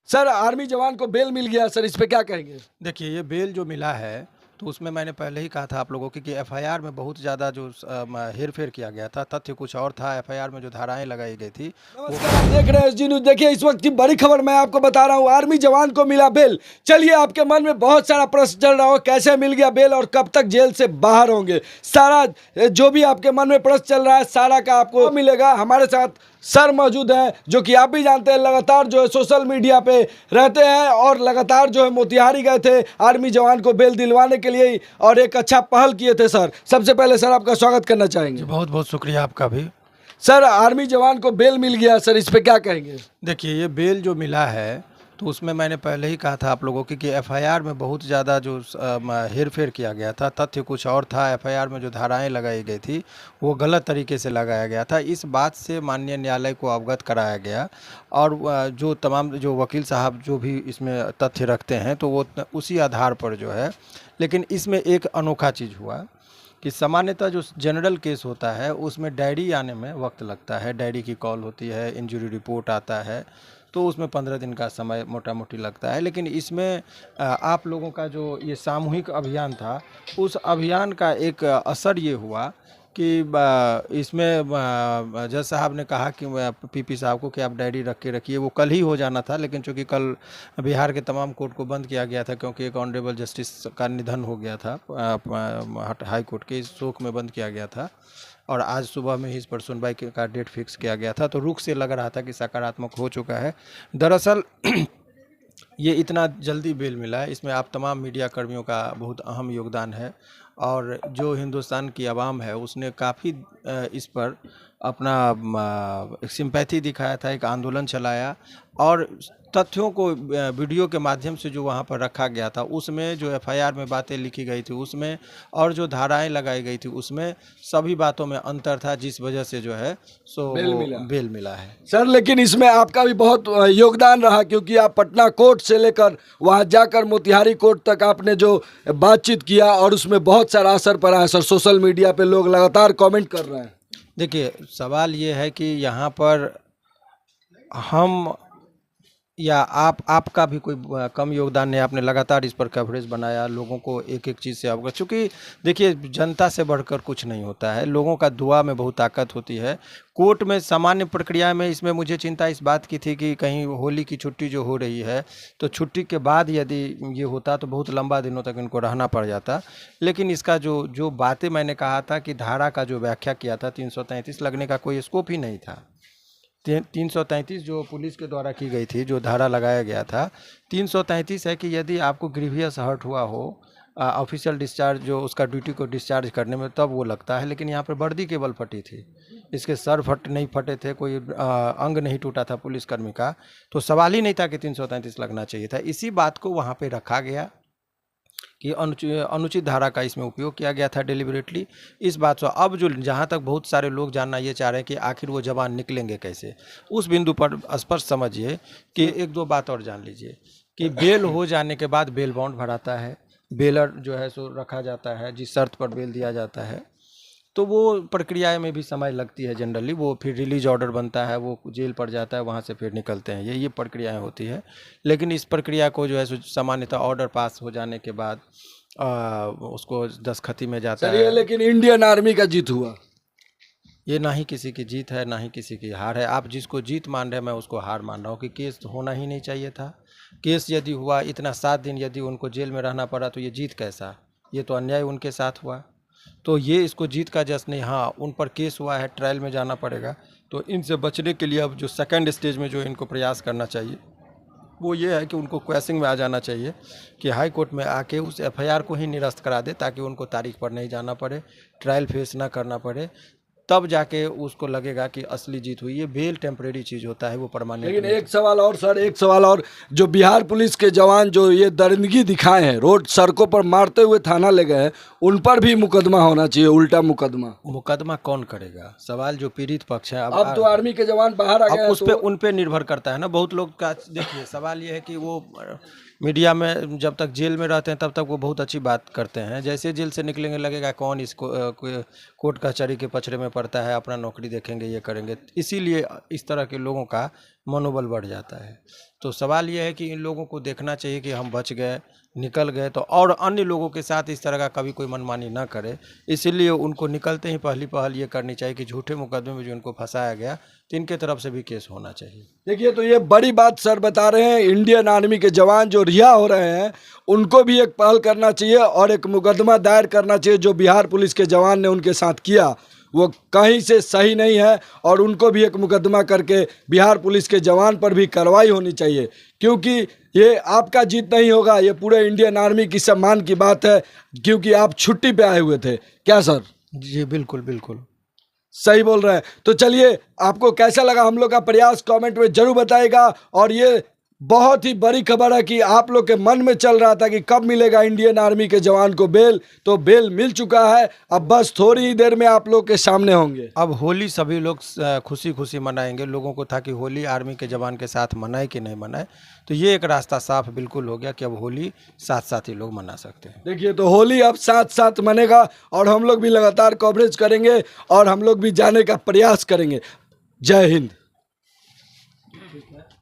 Sir army जवान को bell मिल गया सर, इस पे क्या कहेंगे? देखिए, ये बेल जो मिला है तो उसमें मैंने पहले ही कहा था आप लोगों की कि एफआईआर में बहुत ज़्यादा जो हेरफेर किया गया था। तथ्य कुछ और था, एफआईआर में जो धाराएं लगाई गई थी वो। नमस्कार, आप देख रहे हैं एसडी न्यूज। देखिए इस वक्त की बड़ी खबर मैं आपको बता रहा हूं, आर्मी जवान को मिला बेल। चलिए, आपके मन में बहुत सारा प्रश्न चल रहा हो, कैसे मिल गया बेल और कब तक जेल से बाहर होंगे। सारा जो भी आपके मन में प्रश्न चल रहा है, सारा का आपको मिलेगा। हमारे साथ सर मौजूद हैं, जो कि आप भी जानते हैं लगातार जो है सोशल मीडिया पे रहते हैं और लगातार जो है मोतिहारी गए थे आर्मी जवान को बेल दिलवाने के लिए और एक अच्छा पहल किए थे। सर सबसे पहले सर आपका स्वागत करना चाहेंगे। बहुत बहुत शुक्रिया आपका भी। सर आर्मी जवान को बेल मिल गया सर, इस पे क्या कहेंगे? देखिए, ये बेल जो मिला है तो उसमें मैंने पहले ही कहा था आप लोगों की कि एफआईआर में बहुत ज़्यादा जो हेरफेर किया गया था। तथ्य कुछ और था, एफआईआर में जो धाराएं लगाई गई थी वो गलत तरीके से लगाया गया था। इस बात से माननीय न्यायालय को अवगत कराया गया और जो तमाम जो वकील साहब जो भी इसमें तथ्य रखते हैं तो वो उसी आधार पर जो है। लेकिन इसमें एक अनोखा चीज़ हुआ कि सामान्यतः जो जनरल केस होता है उसमें डायरी आने में वक्त लगता है, डायरी की कॉल होती है, इंजरी रिपोर्ट आता है, तो उसमें 15 दिन का समय मोटा मोटी लगता है। लेकिन इसमें आप लोगों का जो ये सामूहिक अभियान था, उस अभियान का एक असर ये हुआ कि इसमें जज साहब ने कहा कि पीपी साहब को कि आप डायरी रख के रखिए। वो कल ही हो जाना था, लेकिन चूंकि कल बिहार के तमाम कोर्ट को बंद किया गया था क्योंकि एक ऑनरेबल जस्टिस का निधन हो गया था हाई कोर्ट के, इस शोक में बंद किया गया था और आज सुबह में ही इस पर सुनवाई का डेट फिक्स किया गया था। तो रुख से लग रहा था कि सकारात्मक हो चुका है। दरअसल ये इतना जल्दी बेल मिला है, इसमें आप तमाम मीडिया कर्मियों का बहुत अहम योगदान है और जो हिंदुस्तान की आवाम है उसने काफ़ी इस पर अपना एक सिंपैथी दिखाया था, एक आंदोलन चलाया और तथ्यों को वीडियो के माध्यम से जो वहाँ पर रखा गया था उसमें जो एफआईआर में बातें लिखी गई थी उसमें और जो धाराएं लगाई गई थी उसमें सभी बातों में अंतर था, जिस वजह से जो है सो बेल मिला है। सर लेकिन इसमें आपका भी बहुत योगदान रहा, क्योंकि आप पटना कोर्ट से लेकर वहां जाकर मोतिहारी कोर्ट तक आपने जो बातचीत किया और उसमें बहुत सारा असर पड़ा है। सर सोशल मीडिया पे लोग लगातार कमेंट कर रहे हैं। देखिए, सवाल ये है कि यहाँ पर हम या आपका भी कोई कम योगदान नहीं। आपने लगातार इस पर कवरेज बनाया, लोगों को एक एक चीज़ से अवगत, चूँकि देखिए जनता से बढ़कर कुछ नहीं होता है, लोगों का दुआ में बहुत ताकत होती है। कोर्ट में सामान्य प्रक्रिया में इसमें मुझे चिंता इस बात की थी कि कहीं होली की छुट्टी जो हो रही है तो छुट्टी के बाद यदि ये होता तो बहुत लंबा दिनों तक इनको रहना पड़ जाता। लेकिन इसका जो बातें मैंने कहा था कि धारा का जो व्याख्या किया था 333 लगने का कोई स्कोप ही नहीं था। 333 जो पुलिस के द्वारा की गई थी, जो धारा लगाया गया था 333 है कि यदि आपको ग्रीवियस हर्ट हुआ हो ऑफिशियल डिस्चार्ज जो उसका ड्यूटी को डिस्चार्ज करने में, तब वो लगता है। लेकिन यहाँ पर वर्दी केवल फटी थी, इसके सर नहीं फटे थे, कोई अंग नहीं टूटा था पुलिसकर्मी का, तो सवाल ही नहीं था कि 333 लगना चाहिए था। इसी बात को वहाँ पे रखा गया कि अनुचित धारा का इसमें उपयोग किया गया था डेलिबरेटली। इस बात से अब जो जहाँ तक बहुत सारे लोग जानना ये चाह रहे हैं कि आखिर वो जवान निकलेंगे कैसे, उस बिंदु पर स्पष्ट समझिए कि एक दो बात और जान लीजिए कि बेल हो जाने के बाद बेल बॉन्ड भराता है, बेलर जो है सो रखा जाता है, जिस शर्त पर बेल दिया जाता है, तो वो प्रक्रिया में भी समय लगती है जनरली। वो फिर रिलीज ऑर्डर बनता है, वो जेल पर जाता है, वहाँ से फिर निकलते हैं, ये प्रक्रियाएं होती है। लेकिन इस प्रक्रिया को जो है सामान्यतः ऑर्डर पास हो जाने के बाद उसको दस्तखती में जाता है। लेकिन इंडियन आर्मी का जीत हुआ, ये ना ही किसी की जीत है ना ही किसी की हार है। आप जिसको जीत मान रहे हैं मैं उसको हार मान रहा हूँ कि केस होना ही नहीं चाहिए था। केस यदि हुआ, इतना 7 दिन यदि उनको जेल में रहना पड़ा तो ये जीत कैसा, ये तो अन्याय उनके साथ हुआ। तो ये इसको जीत का जश्न नहीं, हाँ उन पर केस हुआ है, ट्रायल में जाना पड़ेगा। तो इनसे बचने के लिए अब जो सेकंड स्टेज में जो इनको प्रयास करना चाहिए वो ये है कि उनको क्वेसिंग में आ जाना चाहिए कि हाई कोर्ट में आके उस एफआईआर को ही निरस्त करा दे, ताकि उनको तारीख पर नहीं जाना पड़े, ट्रायल फेस ना करना पड़े, तब जाके उसको लगेगा कि असली जीत हुई। ये बेल टेम्परेरी चीज़ होता है, वो परमानेंट। लेकिन एक सवाल और सर, एक सवाल और, जो बिहार पुलिस के जवान जो ये दरिंदगी दिखाए हैं, रोड सड़कों पर मारते हुए थाना ले गए हैं, उन पर भी मुकदमा होना चाहिए, उल्टा मुकदमा कौन करेगा? सवाल जो पीड़ित पक्ष है, अब तो आर्मी के जवान बाहर आ गए, अब उस पे उन पे निर्भर करता है ना। बहुत लोग का देखिए सवाल ये है कि वो मीडिया में जब तक जेल में रहते हैं तब तक वो बहुत अच्छी बात करते हैं, जैसे जेल से निकलेंगे लगेगा कौन इसको कोर्ट कचहरी के पचड़े में पड़ता है, अपना नौकरी देखेंगे, ये करेंगे, इसीलिए इस तरह के लोगों का मनोबल बढ़ जाता है। तो सवाल ये है कि इन लोगों को देखना चाहिए कि हम बच गए, निकल गए, तो और अन्य लोगों के साथ इस तरह का कभी कोई मनमानी ना करे। इसीलिए उनको निकलते ही पहली पहल ये करनी चाहिए कि झूठे मुकदमे में जो इनको फंसाया गया, तो इनके तरफ से भी केस होना चाहिए। देखिए, तो ये बड़ी बात सर बता रहे हैं। इंडियन आर्मी के जवान जो रिहा हो रहे हैं उनको भी एक पहल करना चाहिए और एक मुकदमा दायर करना चाहिए। जो बिहार पुलिस के जवान ने उनके साथ किया वो कहीं से सही नहीं है, और उनको भी एक मुकदमा करके बिहार पुलिस के जवान पर भी कार्रवाई होनी चाहिए, क्योंकि ये आपका जीत नहीं होगा, ये पूरे इंडियन आर्मी की सम्मान की बात है, क्योंकि आप छुट्टी पे आए हुए थे। क्या सर? जी बिल्कुल बिल्कुल सही बोल रहे हैं। तो चलिए, आपको कैसा लगा हम लोग का प्रयास कमेंट में जरूर बताइएगा। और ये बहुत ही बड़ी खबर है कि आप लोग के मन में चल रहा था कि कब मिलेगा इंडियन आर्मी के जवान को बेल, तो बेल मिल चुका है। अब बस थोड़ी ही देर में आप लोग के सामने होंगे। अब होली सभी लोग खुशी खुशी मनाएंगे। लोगों को था कि होली आर्मी के जवान के साथ मनाए कि नहीं मनाए, तो ये एक रास्ता साफ बिल्कुल हो गया कि अब होली साथ साथ ही लोग मना सकते हैं। देखिए, तो होली अब साथ साथ मनेगा और हम लोग भी लगातार कवरेज करेंगे और हम लोग भी जाने का प्रयास करेंगे। जय हिंद।